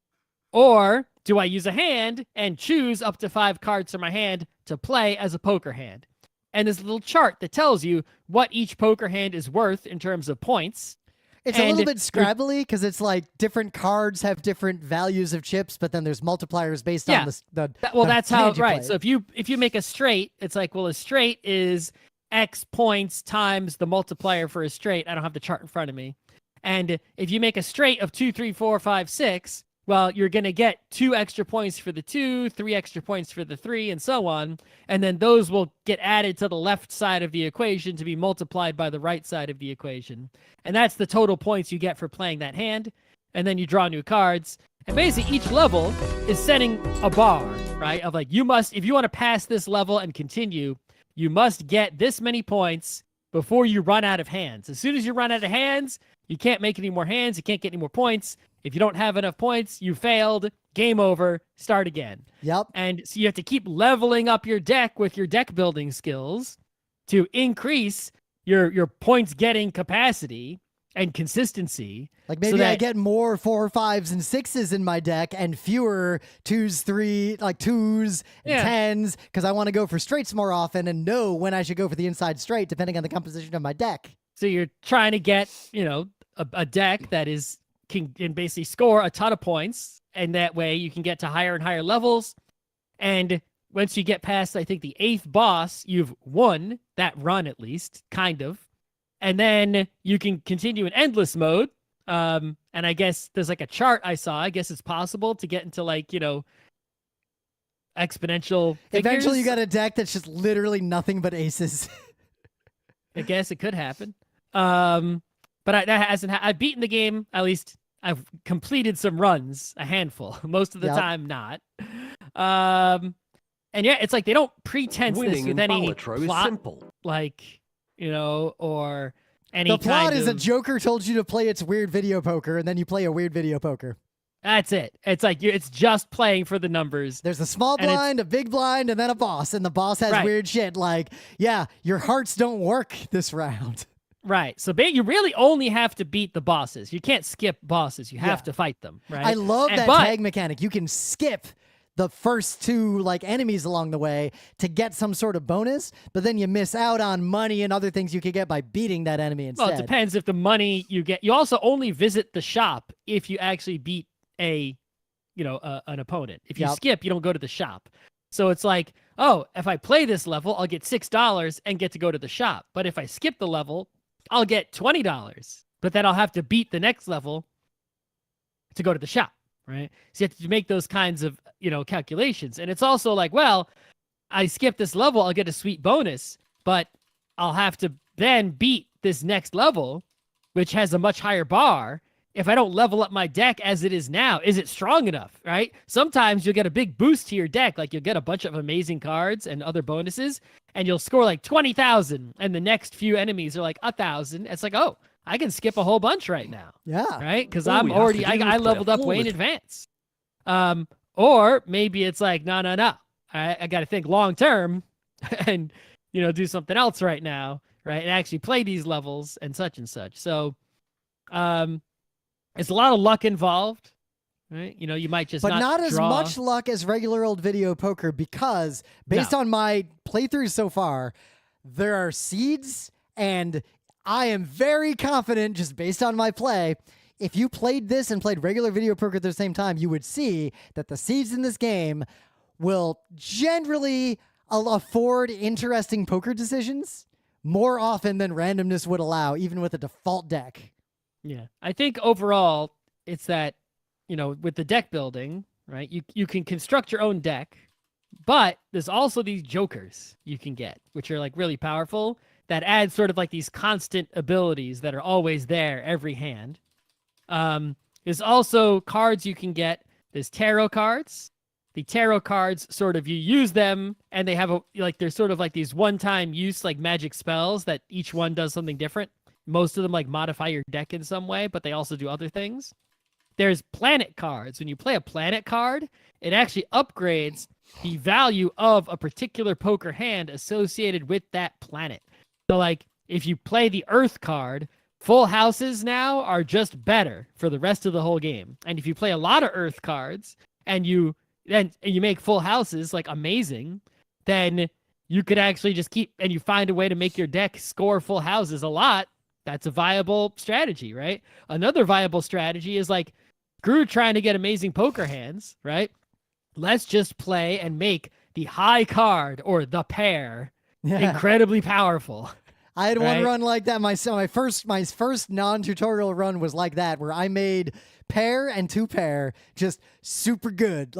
Or do I use a hand and choose up to 5 cards from my hand to play as a poker hand? And there's a little chart that tells you what each poker hand is worth in terms of points. It's a little bit scrabbly because it's different cards have different values of chips, but then there's multipliers based on that's how, right. So if you make a straight, it's a straight is X points times the multiplier for a straight. I don't have the chart in front of me. And if you make a straight of 2, 3, 4, 5, 6, well, you're going to get 2 extra points for the 2, 3 extra points for the 3, and so on. And then those will get added to the left side of the equation to be multiplied by the right side of the equation. And that's the total points you get for playing that hand. And then you draw new cards. And basically each level is setting a bar, right? Of if you want to pass this level and continue, you must get this many points before you run out of hands. As soon as you run out of hands, you can't make any more hands. You can't get any more points. If you don't have enough points, you failed. Game over. Start again. Yep. And so you have to keep leveling up your deck with your deck building skills to increase your points getting capacity and consistency. Like maybe I get more 4, 5s, and 6s in my deck and fewer 2s, 3, like 2s and 10s, because I want to go for straights more often and know when I should go for the inside straight depending on the composition of my deck. So you're trying to get, a deck that can basically score a ton of points, and that way you can get to higher and higher levels. And once you get past, I think, the 8th boss, you've won that run at least, kind of. And then you can continue in endless mode. And I guess there's like a chart I saw. I guess it's possible to get into exponential figures. Eventually you got a deck that's just literally nothing but aces. I guess it could happen. But that hasn't. I've beaten the game. At least I've completed some runs, a handful. Most of the time, not. And yeah, it's like they don't pretense this with any Balatro plot, is simple. or any. The plot kind is of... a Joker told you to play its weird video poker, and then you play a weird video poker. That's it. It's like it's just playing for the numbers. There's a small blind, a big blind, and then a boss, and the boss has weird shit like, yeah, your hearts don't work this round. Right. So you really only have to beat the bosses. You can't skip bosses. You have to fight them, right? I love that tag mechanic. You can skip the first 2 enemies along the way to get some sort of bonus, but then you miss out on money and other things you could get by beating that enemy instead. Well, it depends if the money you get. You also only visit the shop if you actually beat an opponent. If you skip, you don't go to the shop. So it's like, oh, if I play this level, I'll get $6 and get to go to the shop. But if I skip the level, I'll get $20, but then I'll have to beat the next level to go to the shop, right? So you have to make those kinds of, calculations. And it's also like, well, I skip this level, I'll get a sweet bonus, but I'll have to then beat this next level, which has a much higher bar. If I don't level up my deck as it is now, is it strong enough, right? Sometimes you'll get a big boost to your deck, like you'll get a bunch of amazing cards and other bonuses, and you'll score like 20,000, and the next few enemies are like 1,000. It's like, oh, I can skip a whole bunch right now. Yeah. Right? Because I'm already, I leveled up way in advance. Or maybe it's like, no. I got to think long term and, do something else right now, right? And actually play these levels and such and such. So, it's a lot of luck involved, right? You might just not as much luck as regular old video poker, because based on my playthroughs so far, there are seeds, and I am very confident, just based on my play, if you played this and played regular video poker at the same time, you would see that the seeds in this game will generally afford interesting poker decisions more often than randomness would allow, even with a default deck. Yeah, I think overall it's that, with the deck building, right? You can construct your own deck, but there's also these jokers you can get, which are like really powerful, that add sort of like these constant abilities that are always there every hand. There's also cards you can get. There's tarot cards. The tarot cards, sort of, you use them and they have there's sort of like these one-time use, like magic spells that each one does something different. Most of them like modify your deck in some way, but they also do other things. There's planet cards. When you play a planet card, it actually upgrades the value of a particular poker hand associated with that planet. So like if you play the Earth card, full houses now are just better for the rest of the whole game. And if you play a lot of Earth cards and you make full houses like amazing, then you could actually just and you find a way to make your deck score full houses a lot. That's a viable strategy, right? Another viable strategy is like, screw trying to get amazing poker hands, right? Let's just play and make the high card or the pair incredibly powerful. I had one run like that. My first non-tutorial run was like that, where I made pair and 2 pair just super good,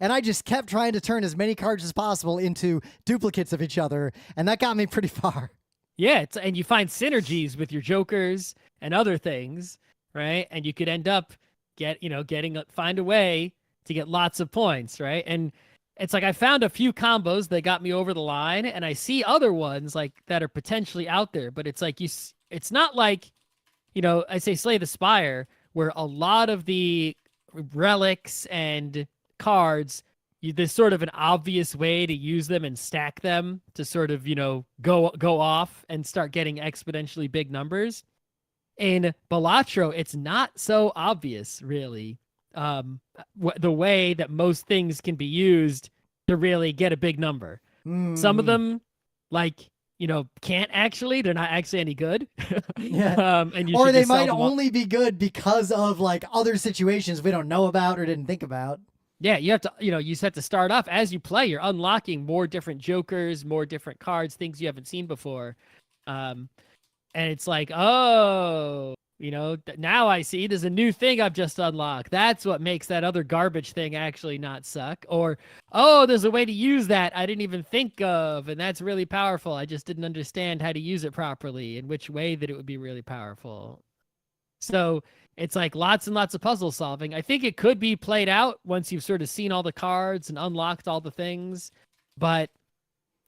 and I just kept trying to turn as many cards as possible into duplicates of each other, and that got me pretty far. Yeah, and you find synergies with your jokers and other things, right? And you could end up find a way to get lots of points, right? And it's like I found a few combos that got me over the line, and I see other ones like that are potentially out there, but it's like it's not like, I say Slay the Spire, where a lot of the relics and cards, there's sort of an obvious way to use them and stack them to sort of, go off and start getting exponentially big numbers. In Balatro, it's not so obvious, really, the way that most things can be used to really get a big number. Some of them, like, can't actually. They're not actually any good. Yeah. Or they might only be good because of like other situations we don't know about or didn't think about. Yeah, you have to, you just have to start off as you play. You're unlocking more different jokers, more different cards, things you haven't seen before. And it's like, oh, now I see there's a new thing I've just unlocked. That's what makes that other garbage thing actually not suck. Or, oh, there's a way to use that I didn't even think of, and that's really powerful. I just didn't understand how to use it properly and which way that it would be really powerful. So it's like lots and lots of puzzle solving. I think it could be played out once you've sort of seen all the cards and unlocked all the things. But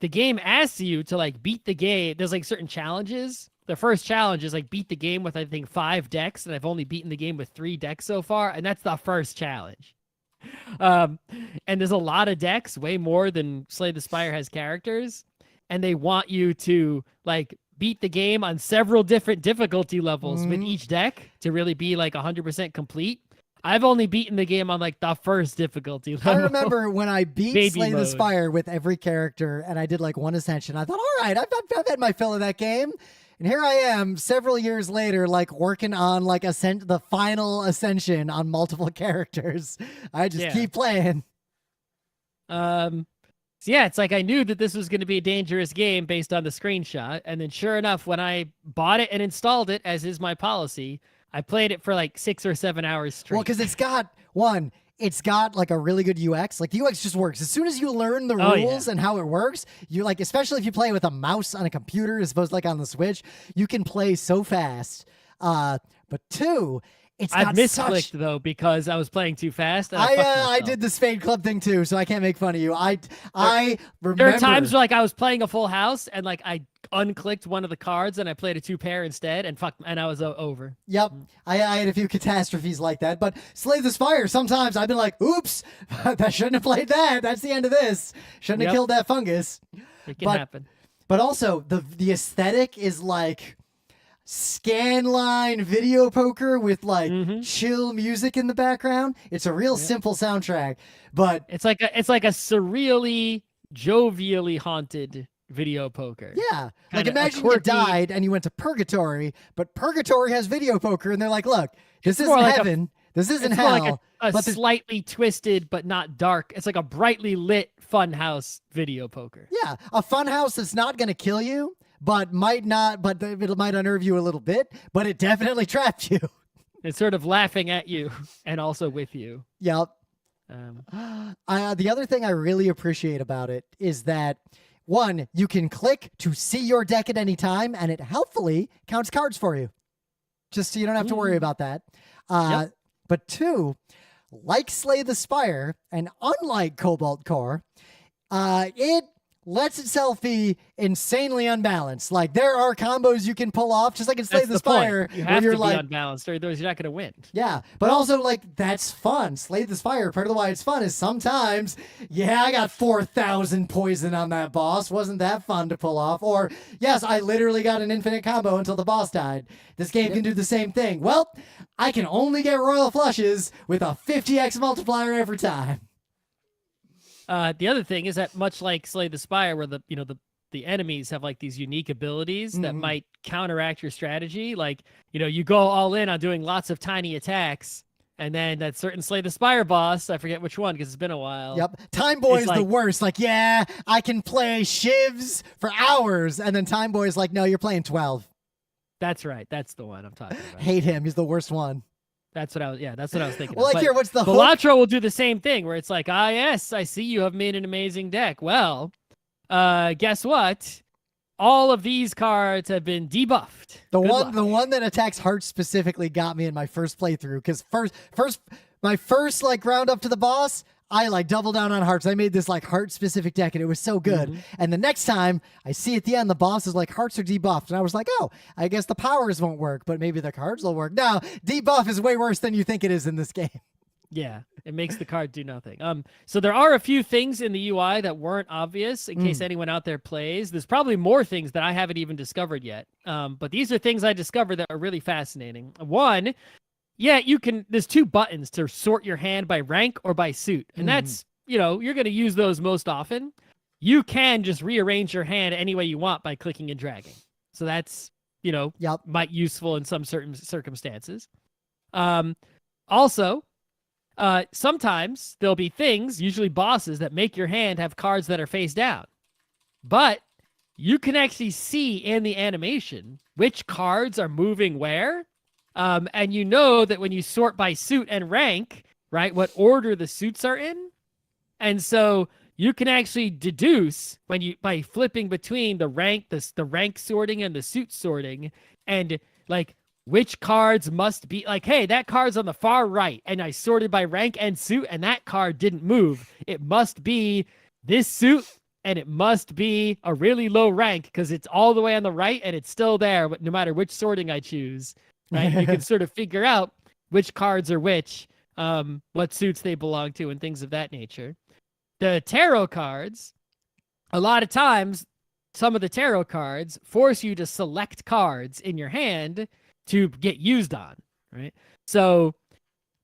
the game asks you to like beat the game. There's like certain challenges. The first challenge is like beat the game with, I think, 5 decks, and I've only beaten the game with 3 decks so far, and that's the first challenge. And there's a lot of decks, way more than Slay the Spire has characters, and they want you to like beat the game on several different difficulty levels with each deck to really be like 100% complete. I've only beaten the game on like the first difficulty level. I remember when I beat Slay the Spire with every character and I did like 1 ascension, I thought, all right, I've had my fill of that game. And here I am several years later, like working on like the final ascension on multiple characters. I just keep playing. So yeah, it's like I knew that this was going to be a dangerous game based on the screenshot. And then sure enough, when I bought it and installed it, as is my policy, I played it for like 6 or 7 hours straight. Well, because it's got like a really good UX. Like the UX just works. As soon as you learn the rules and how it works, you like, especially if you play with a mouse on a computer as opposed to like on the Switch, you can play so fast. But 2, I misclicked though because I was playing too fast. And I did the Spade Club thing too, so I can't make fun of you. I remember there are times where like I was playing a full house and like I unclicked one of the cards and I played a 2-pair instead and I was over. Yep. I had a few catastrophes like that, but Slay the Spire, sometimes I've been like, oops, I shouldn't have played that. That's the end of this. Shouldn't have killed that fungus. It can happen. But also the aesthetic is like scanline video poker with like chill music in the background. It's a real simple soundtrack, but it's like a surreally, jovially haunted video poker. Yeah. Like imagine you died and you went to purgatory, but purgatory has video poker and they're like, look, this isn't heaven. This isn't hell. Like a slightly twisted but not dark. It's like a brightly lit funhouse video poker. Yeah. A funhouse that's not going to kill you, but it might unnerve you a little bit, but it definitely trapped you. It's sort of laughing at you and also with you. Yep. The other thing I really appreciate about it is that 1, you can click to see your deck at any time, and it helpfully counts cards for you. Just so you don't have to worry about that. But 2, like Slay the Spire, and unlike Cobalt Core, it lets itself be insanely unbalanced. Like there are combos you can pull off, just like in Slay the Spire. You have to be unbalanced, or you're not going to win. Yeah, but also like that's fun. Slay the Spire. Part of why it's fun is sometimes, I got 4,000 poison on that boss. Wasn't that fun to pull off? Or yes, I literally got an infinite combo until the boss died. This game can do the same thing. Well, I can only get royal flushes with a 50x multiplier every time. The other thing is that much like Slay the Spire, where the enemies have like these unique abilities that might counteract your strategy. Like, you go all in on doing lots of tiny attacks, and then that certain Slay the Spire boss, I forget which one because it's been a while. Yep. Time Boy's the worst. Like, I can play shivs for hours, and then Time Boy's like, no, you're playing 12. That's right. That's the one I'm talking about. Hate him. He's the worst one. That's what I was thinking. Well, like here, what's the Balatro will do the same thing where it's like, yes, I see you have made an amazing deck. Well, guess what? All of these cards have been debuffed. The one that attacks hearts specifically got me in my first playthrough because my first like round up to the boss, I like double down on hearts. I made this like heart specific deck and it was so good. And the next time I see at the end, the boss is like, hearts are debuffed. And I was like, oh, I guess the powers won't work, but maybe the cards will work. No, debuff is way worse than you think it is in this game. Yeah, it makes the card do nothing. So there are a few things in the UI that weren't obvious in case anyone out there plays. There's probably more things that I haven't even discovered yet. But these are things I discovered that are really fascinating. One, yeah, there's 2 buttons to sort your hand by rank or by suit. And that's, you're going to use those most often. You can just rearrange your hand any way you want by clicking and dragging. So that's, might useful in some certain circumstances. Also, sometimes there'll be things, usually bosses, that make your hand have cards that are face down. But you can actually see in the animation which cards are moving where. And you know that when you sort by suit and rank, right, what order the suits are in. And so you can actually deduce by flipping between the rank sorting and the suit sorting, and like which cards must be like, hey, that card's on the far right, and I sorted by rank and suit, and that card didn't move. It must be this suit, and it must be a really low rank because it's all the way on the right, and it's still there, but no matter which sorting I choose, right? You can sort of figure out which cards are which, what suits they belong to, and things of that nature. The tarot cards, a lot of times, some of the tarot cards force you to select cards in your hand to get used on, right? So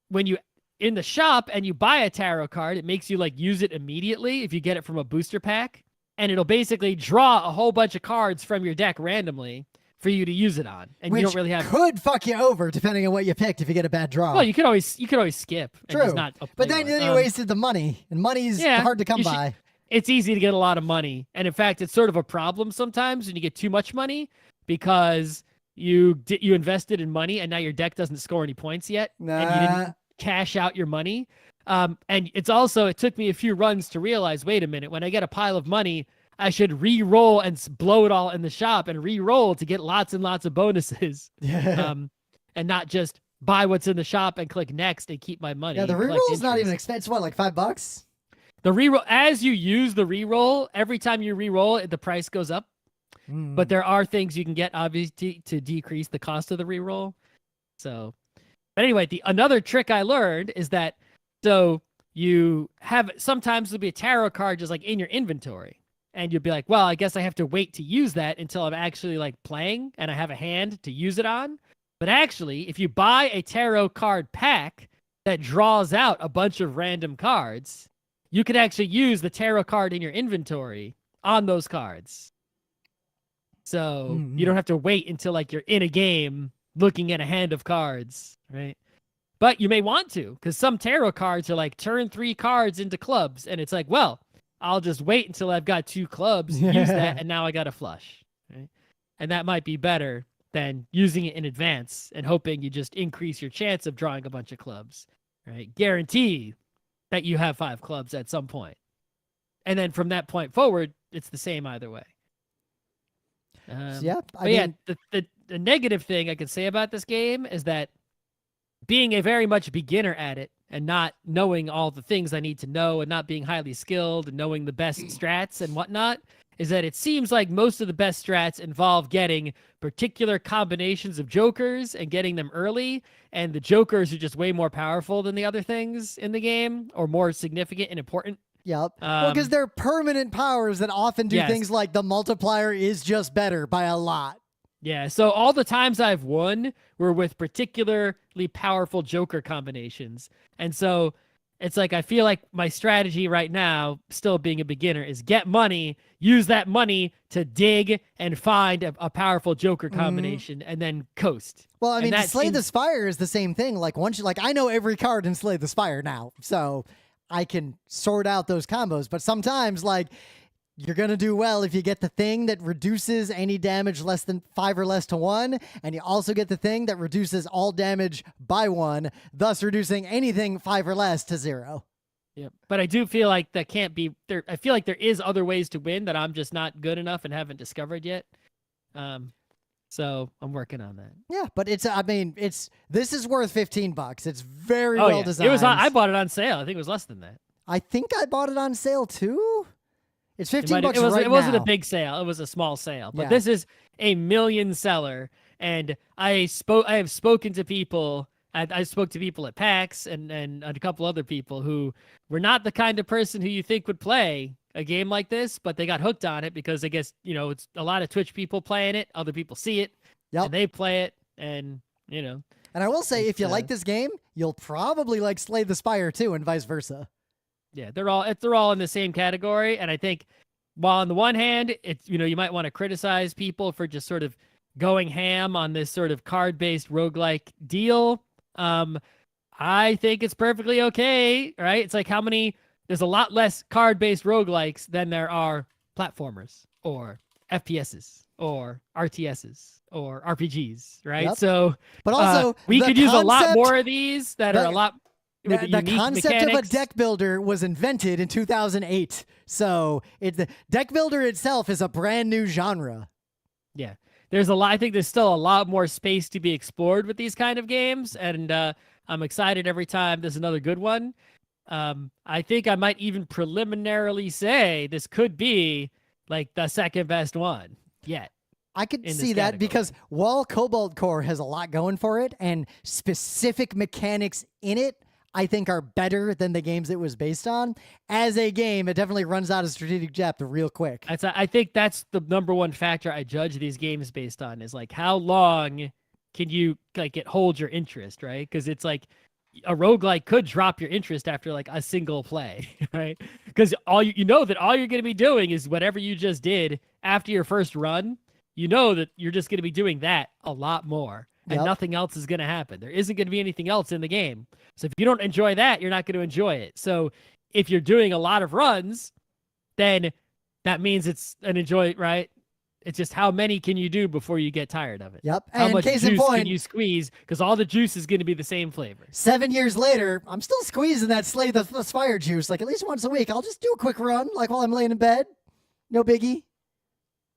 when you in the shop and you buy a tarot card, it makes you like use it immediately if you get it from a booster pack, and it'll basically draw a whole bunch of cards from your deck randomly for you to use it on, and which you don't really have could fuck you over depending on what you picked if you get a bad draw. Well, you could always skip. True, and just not but then you wasted the money, and money's hard to come by. It's easy to get a lot of money, and in fact, it's sort of a problem sometimes when you get too much money because you invested in money and now your deck doesn't score any points yet, and you didn't cash out your money. And it's also, it took me a few runs to realize, wait a minute, when I get a pile of money, I should re-roll and blow it all in the shop and re-roll to get lots and lots of bonuses. And not just buy what's in the shop and click next and keep my money. Yeah, the re-roll is not even expensive. What, like $5? The re-roll, as you use the re-roll, every time you re-roll, the price goes up. But there are things you can get, obviously, to decrease the cost of the reroll. So, but anyway, another trick I learned is that, so you have, sometimes there'll be a tarot card just like in your inventory. And you'll be like, well, I guess I have to wait to use that until I'm actually like playing and I have a hand to use it on. But actually, if you buy a tarot card pack that draws out a bunch of random cards, you can actually use the tarot card in your inventory on those cards. So you don't have to wait until like you're in a game looking at a hand of cards, right? But you may want to, because some tarot cards are like turn 3 cards into clubs, and it's like, well, I'll just wait until I've got 2 clubs, use that, and now I got a flush, right? And that might be better than using it in advance and hoping you just increase your chance of drawing a bunch of clubs, right? Guarantee that you have 5 clubs at some point. And then from that point forward, it's the same either way. Yeah, the negative thing I could say about this game is that being a very much beginner at it and not knowing all the things I need to know and not being highly skilled and knowing the best strats and whatnot is that it seems like most of the best strats involve getting particular combinations of jokers and getting them early, and the jokers are just way more powerful than the other things in the game or more significant and important. Yep. Well, because they're permanent powers that often do things like the multiplier is just better by a lot. Yeah, so all the times I've won were with particularly powerful Joker combinations. And so it's like I feel like my strategy right now, still being a beginner, is get money, use that money to dig and find a powerful Joker combination, and then coast. Well, I mean, Slay the Spire is the same thing. Like once I know every card in Slay the Spire now, so I can sort out those combos. But sometimes, like, you're going to do well if you get the thing that reduces any damage less than 5 or less to 1, and you also get the thing that reduces all damage by 1, thus reducing anything 5 or less to 0. Yep. But I do feel like that can't be there. I feel like there is other ways to win that I'm just not good enough and haven't discovered yet. So I'm working on that. Yeah, but this is worth $15. It's very well designed. It was I bought it on sale. I think it was less than that. I think I bought it on sale too. It's $15 right now. It wasn't a big sale. It was a small sale. But this is a million seller. And I have spoken to people. I spoke to people at PAX and a couple other people who were not the kind of person who you think would play a game like this, but they got hooked on it because I guess, it's a lot of Twitch people playing it. Other people see it and they play it and, And I will say, if you like this game, you'll probably like Slay the Spire too, and vice versa. Yeah, they're all in the same category. And I think while on the one hand, it's, you might want to criticize people for just sort of going ham on this sort of card-based roguelike deal. I think it's perfectly okay, right? It's like there's a lot less card-based roguelikes than there are platformers or FPSs or RTSs or RPGs, right? Yep. So, but also we could use a lot more of these that are a lot. The concept of a deck builder was invented in 2008. So the deck builder itself is a brand new genre. Yeah. I think there's still a lot more space to be explored with these kind of games. And I'm excited every time there's another good one. I think I might even preliminarily say this could be like the second best one yet. I could see that because while Cobalt Core has a lot going for it and specific mechanics in it, I think are better than the games it was based on. As a game, it definitely runs out of strategic depth real quick. I think that's the number one factor I judge these games based on is like how long can you hold your interest, right? Because it's like a roguelike could drop your interest after like a single play, right? Because all you're going to be doing is whatever you just did after your first run. That you're just going to be doing that a lot more. And nothing else is going to happen. There isn't going to be anything else in the game. So if you don't enjoy that, you're not going to enjoy it. So if you're doing a lot of runs, then that means it's an enjoy, right? It's just how many can you do before you get tired of it? Yep. How and much case juice in point, can you squeeze? Because all the juice is going to be the same flavor. 7 years later, I'm still squeezing that Slay the Spire juice. Like at least once a week, I'll just do a quick run, like while I'm laying in bed. No biggie.